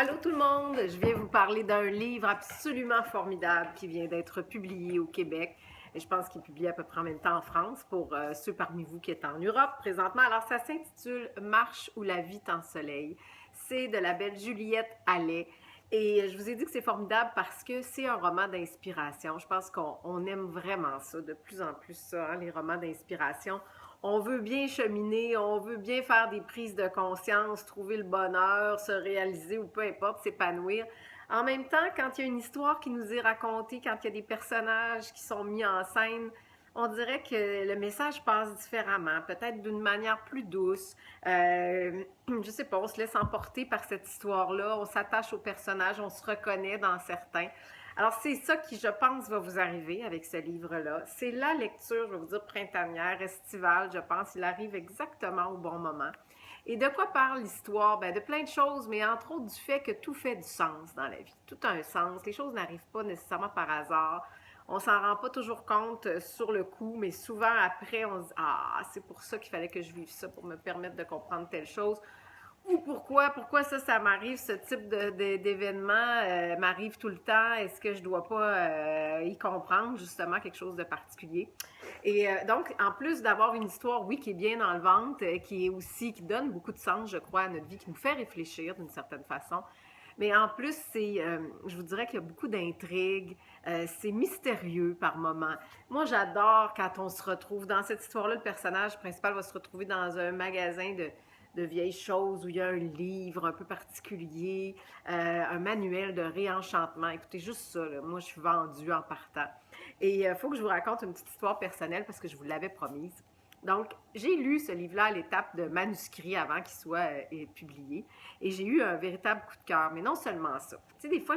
Allô tout le monde, je viens vous parler d'un livre absolument formidable qui vient d'être publié au Québec et je pense qu'il est publié à peu près en même temps en France pour ceux parmi vous qui êtes en Europe présentement. Alors ça s'intitule Marche où la vie t'ensoleille. C'est de la belle Juliette Allais. Et je vous ai dit que c'est formidable parce que c'est un roman d'inspiration. Je pense qu'on aime vraiment ça, de plus en plus ça, hein, les romans d'inspiration. On veut bien cheminer, on veut bien faire des prises de conscience, trouver le bonheur, se réaliser ou peu importe, s'épanouir. En même temps, quand il y a une histoire qui nous est racontée, quand il y a des personnages qui sont mis en scène, on dirait que le message passe différemment, peut-être d'une manière plus douce. Je sais pas, on se laisse emporter par cette histoire-là, on s'attache aux personnages, on se reconnaît dans certains. Alors, c'est ça qui, je pense, va vous arriver avec ce livre-là. C'est la lecture, je vais vous dire, printanière, estivale, je pense. Il arrive exactement au bon moment. Et de quoi parle l'histoire? Ben, de plein de choses, mais entre autres du fait que tout fait du sens dans la vie. Tout a un sens. Les choses n'arrivent pas nécessairement par hasard. On s'en rend pas toujours compte sur le coup, mais souvent après, on se dit ah, c'est pour ça qu'il fallait que je vive ça, pour me permettre de comprendre telle chose. Ou pourquoi ça m'arrive, ce type d'événement m'arrive tout le temps? Est-ce que je dois pas y comprendre justement quelque chose de particulier? Et donc, en plus d'avoir une histoire, oui, qui est bien enlevante, qui est aussi, qui donne beaucoup de sens, je crois, à notre vie, qui nous fait réfléchir d'une certaine façon. Mais en plus, je vous dirais qu'il y a beaucoup d'intrigues, c'est mystérieux par moments. Moi, j'adore quand on se retrouve dans cette histoire-là, le personnage principal va se retrouver dans un magasin de vieilles choses où il y a un livre un peu particulier, un manuel de réenchantement. Écoutez, juste ça, là, moi, je suis vendue en partant. Et il faut que je vous raconte une petite histoire personnelle parce que je vous l'avais promise. Donc, j'ai lu ce livre-là à l'étape de manuscrit avant qu'il soit publié et j'ai eu un véritable coup de cœur. Mais non seulement ça. Tu sais, des fois,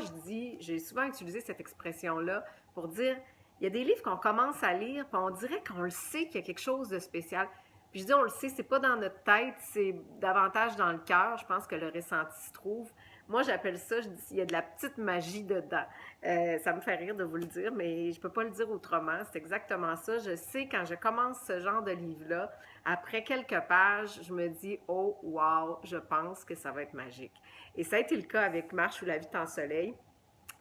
j'ai souvent utilisé cette expression-là pour dire, il y a des livres qu'on commence à lire, puis on dirait qu'on le sait qu'il y a quelque chose de spécial. Puis je dis, on le sait, c'est pas dans notre tête, c'est davantage dans le cœur. Je pense que le ressenti se trouve. Moi, j'appelle ça, je dis, il y a de la petite magie dedans. Ça me fait rire de vous le dire, mais je peux pas le dire autrement. C'est exactement ça. Je sais, quand je commence ce genre de livre-là, après quelques pages, je me dis, oh, wow, je pense que ça va être magique. Et ça a été le cas avec Marche ou la vie en soleil.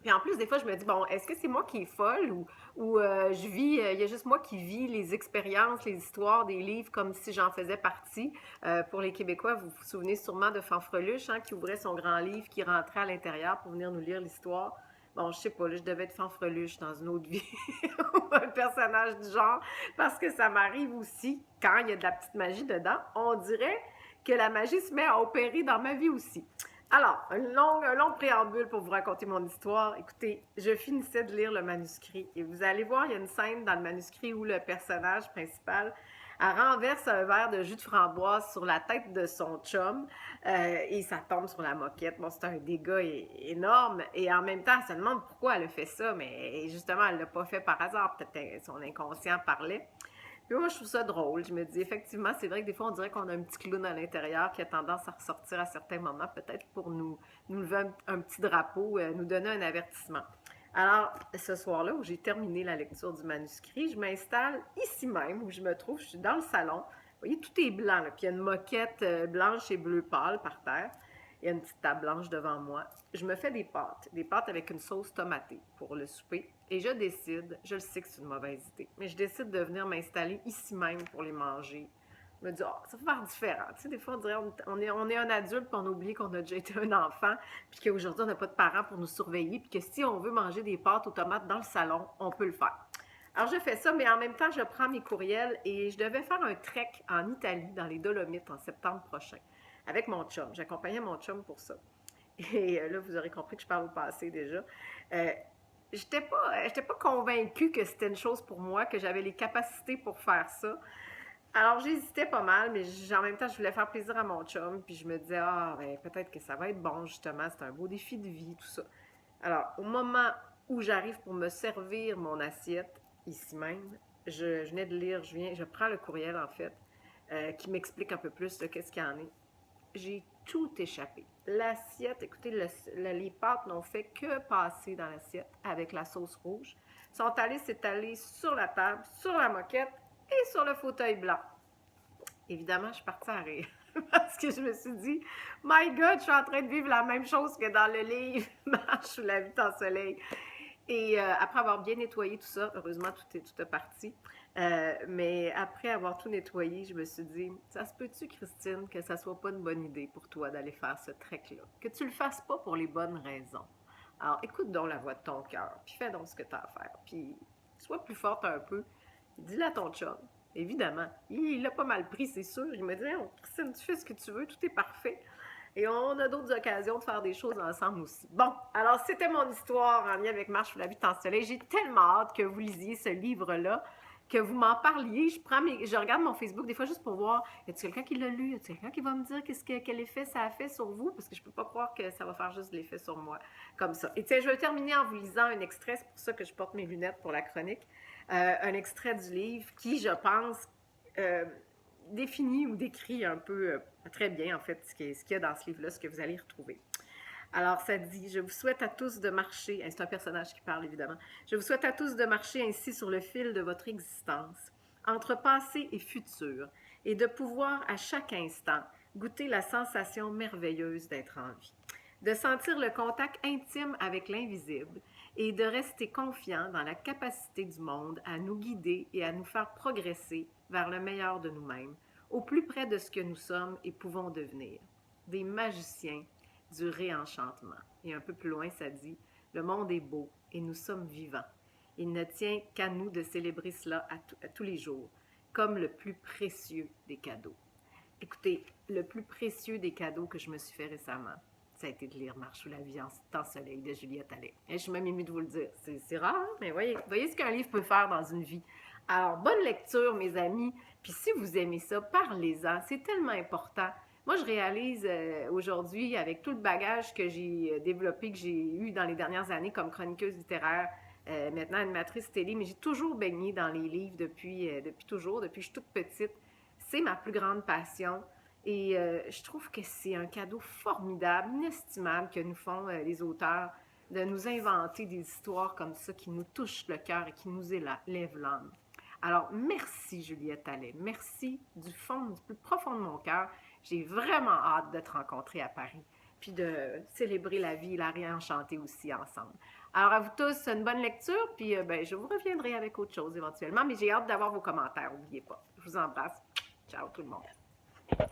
Puis en plus, des fois, je me dis, bon, est-ce que c'est moi qui est folle ou je vis, il y a juste moi qui vis les expériences, les histoires des livres comme si j'en faisais partie. Pour les Québécois, vous vous souvenez sûrement de Fanfreluche, hein, qui ouvrait son grand livre, qui rentrait à l'intérieur pour venir nous lire l'histoire. Bon, je sais pas, là, je devais être Fanfreluche dans une autre vie, ou un personnage du genre, parce que ça m'arrive aussi, quand il y a de la petite magie dedans, on dirait que la magie se met à opérer dans ma vie aussi. Alors, un long préambule pour vous raconter mon histoire. Écoutez, je finissais de lire le manuscrit et vous allez voir, il y a une scène dans le manuscrit où le personnage principal renverse un verre de jus de framboise sur la tête de son chum et ça tombe sur la moquette. Bon, c'est un dégât énorme et en même temps, elle se demande pourquoi elle a fait ça, mais justement, elle ne l'a pas fait par hasard. Peut-être son inconscient parlait. Puis moi, je trouve ça drôle. Je me dis, effectivement, c'est vrai que des fois, on dirait qu'on a un petit clown à l'intérieur qui a tendance à ressortir à certains moments, peut-être pour nous lever un petit drapeau, nous donner un avertissement. Alors, ce soir-là, où j'ai terminé la lecture du manuscrit, je m'installe ici même, où je me trouve, je suis dans le salon. Vous voyez, tout est blanc, là, puis il y a une moquette blanche et bleu pâle par terre. Il y a une petite table blanche devant moi. Je me fais des pâtes avec une sauce tomatée pour le souper. Et je décide, je le sais que c'est une mauvaise idée, mais je décide de venir m'installer ici même pour les manger. Je me dis, oh, ça va faire différent. Tu sais, des fois, on dirait on est un adulte, puis on oublie qu'on a déjà été un enfant, puis qu'aujourd'hui, on n'a pas de parents pour nous surveiller, puis que si on veut manger des pâtes aux tomates dans le salon, on peut le faire. Alors, je fais ça, mais en même temps, je prends mes courriels et je devais faire un trek en Italie, dans les Dolomites, en septembre prochain, avec mon chum. J'accompagnais mon chum pour ça. Et là, vous aurez compris que je parle au passé déjà. Euh, j'étais pas convaincue que c'était une chose pour moi, que j'avais les capacités pour faire ça. Alors, j'hésitais pas mal, mais en même temps, je voulais faire plaisir à mon chum, puis je me disais, ah, ben, peut-être que ça va être bon, justement, c'est un beau défi de vie, tout ça. Alors, au moment où j'arrive pour me servir mon assiette, ici même, je venais de lire, je prends le courriel, en fait, qui m'explique un peu plus de qu'est-ce qu'il y en est. J'ai tout échappé. L'assiette, écoutez, les pâtes n'ont fait que passer dans l'assiette avec la sauce rouge. Sont allées s'étaler sur la table, sur la moquette et sur le fauteuil blanc. Évidemment, je suis partie à rire. Parce que je me suis dit, my God, je suis en train de vivre la même chose que dans le livre Marche sous la vie en soleil. Et après avoir bien nettoyé tout ça, heureusement, tout est parti. Mais après avoir tout nettoyé, je me suis dit, ça se peut-tu, Christine, que ça soit pas une bonne idée pour toi d'aller faire ce trek-là? Que tu le fasses pas pour les bonnes raisons. Alors, écoute donc la voix de ton cœur, puis fais donc ce que tu as à faire. Puis, sois plus forte un peu. Dis-le à ton chum. Évidemment. Il l'a pas mal pris, c'est sûr. Il m'a dit, oh, Christine, tu fais ce que tu veux, tout est parfait. Et on a d'autres occasions de faire des choses ensemble aussi. Bon, alors c'était mon histoire en lien avec Marche sous la vie en soleil. J'ai tellement hâte que vous lisiez ce livre-là, que vous m'en parliez. Je regarde mon Facebook des fois juste pour voir, y a-t-il quelqu'un qui l'a lu? Y a-t-il quelqu'un qui va me dire quel effet ça a fait sur vous? Parce que je peux pas croire que ça va faire juste de l'effet sur moi comme ça. Et tiens, je vais terminer en vous lisant un extrait, c'est pour ça que je porte mes lunettes pour la chronique. Un extrait du livre qui, je pense, définit ou décrit un peu très bien, en fait, ce qu'il y a dans ce livre-là, ce que vous allez retrouver. Alors, ça dit, je vous souhaite à tous de marcher, c'est un personnage qui parle évidemment, je vous souhaite à tous de marcher ainsi sur le fil de votre existence, entre passé et futur, et de pouvoir à chaque instant goûter la sensation merveilleuse d'être en vie, de sentir le contact intime avec l'invisible et de rester confiant dans la capacité du monde à nous guider et à nous faire progresser vers le meilleur de nous-mêmes, au plus près de ce que nous sommes et pouvons devenir, des magiciens du réenchantement. Et un peu plus loin, ça dit, le monde est beau et nous sommes vivants. Il ne tient qu'à nous de célébrer cela à tous les jours, comme le plus précieux des cadeaux. Écoutez, le plus précieux des cadeaux que je me suis fait récemment, ça a été de lire Marche sous la vie en temps soleil de Juliette Allais. Et je suis même émue de vous le dire. C'est rare, hein? Mais voyez ce qu'un livre peut faire dans une vie. Alors, bonne lecture, mes amis. Puis si vous aimez ça, parlez-en. C'est tellement important. Moi, je réalise aujourd'hui, avec tout le bagage que j'ai développé, que j'ai eu dans les dernières années comme chroniqueuse littéraire, maintenant animatrice télé, mais j'ai toujours baigné dans les livres depuis toujours, depuis que je suis toute petite. C'est ma plus grande passion. Et je trouve que c'est un cadeau formidable, inestimable que nous font les auteurs de nous inventer des histoires comme ça qui nous touchent le cœur et qui nous élèvent l'âme. Alors, merci Juliette Allais. Merci du plus profond de mon cœur. J'ai vraiment hâte de te rencontrer à Paris, puis de célébrer la vie et la réenchanter aussi ensemble. Alors, à vous tous, une bonne lecture, puis je vous reviendrai avec autre chose éventuellement, mais j'ai hâte d'avoir vos commentaires, n'oubliez pas. Je vous embrasse. Ciao tout le monde.